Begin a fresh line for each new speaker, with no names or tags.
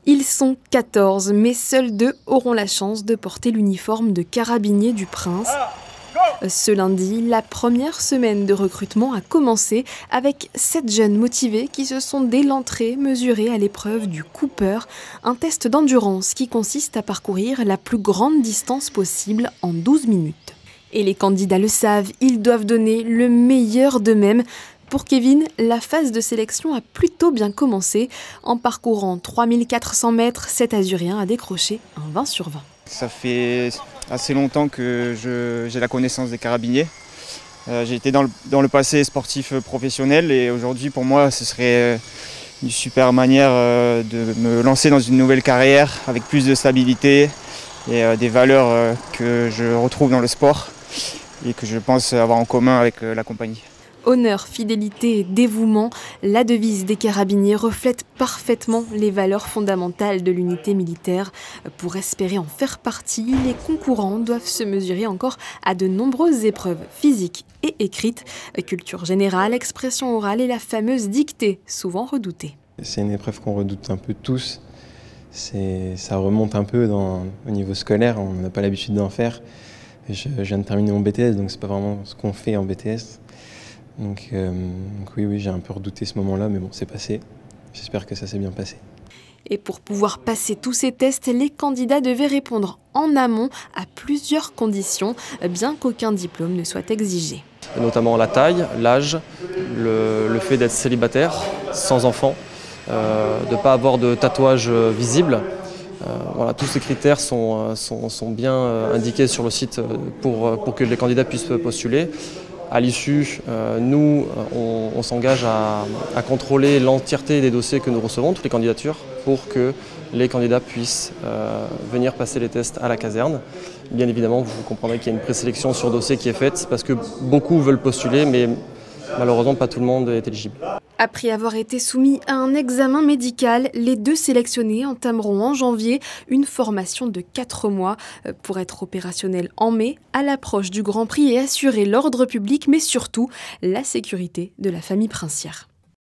Ils sont 14, mais seuls 2 auront la chance de porter l'uniforme de carabinier du Prince. Ce lundi, la première semaine de recrutement a commencé avec 7 jeunes motivés qui se sont dès l'entrée mesurés à l'épreuve du Cooper, un test d'endurance qui consiste à parcourir la plus grande distance possible en 12 minutes. Et les candidats le savent, ils doivent donner le meilleur d'eux-mêmes. Pour Kevin, la phase de sélection a plutôt bien commencé. En parcourant 3400 mètres, cet Azurien a décroché un 20 sur 20.
Ça fait assez longtemps que j'ai la connaissance des carabiniers. J'ai été dans le passé sportif professionnel et aujourd'hui pour moi ce serait une super manière de me lancer dans une nouvelle carrière avec plus de stabilité et des valeurs que je retrouve dans le sport et que je pense avoir en commun avec la compagnie.
Honneur, fidélité et dévouement, la devise des carabiniers reflète parfaitement les valeurs fondamentales de l'unité militaire. Pour espérer en faire partie, les concourants doivent se mesurer encore à de nombreuses épreuves physiques et écrites, culture générale, expression orale et la fameuse dictée, souvent redoutée.
C'est une épreuve qu'on redoute un peu tous. Ça remonte un peu au niveau scolaire, on n'a pas l'habitude d'en faire. Je viens de terminer mon BTS, donc c'est pas vraiment ce qu'on fait en BTS. Donc oui, j'ai un peu redouté ce moment-là, mais bon, c'est passé. J'espère que ça s'est bien passé.
Et pour pouvoir passer tous ces tests, les candidats devaient répondre en amont à plusieurs conditions, bien qu'aucun diplôme ne soit exigé.
Notamment la taille, l'âge, le fait d'être célibataire, sans enfant, de ne pas avoir de tatouage visible. Voilà, tous ces critères sont bien indiqués sur le site pour que les candidats puissent postuler. À l'issue, nous, on s'engage à contrôler l'entièreté des dossiers que nous recevons, toutes les candidatures, pour que les candidats puissent venir passer les tests à la caserne. Bien évidemment, vous comprendrez qu'il y a une présélection sur dossier qui est faite parce que beaucoup veulent postuler, mais malheureusement, pas tout le monde est éligible.
Après avoir été soumis à un examen médical, les 2 sélectionnés entameront en janvier une formation de 4 mois pour être opérationnels en mai, à l'approche du Grand Prix et assurer l'ordre public, mais surtout la sécurité de la famille princière.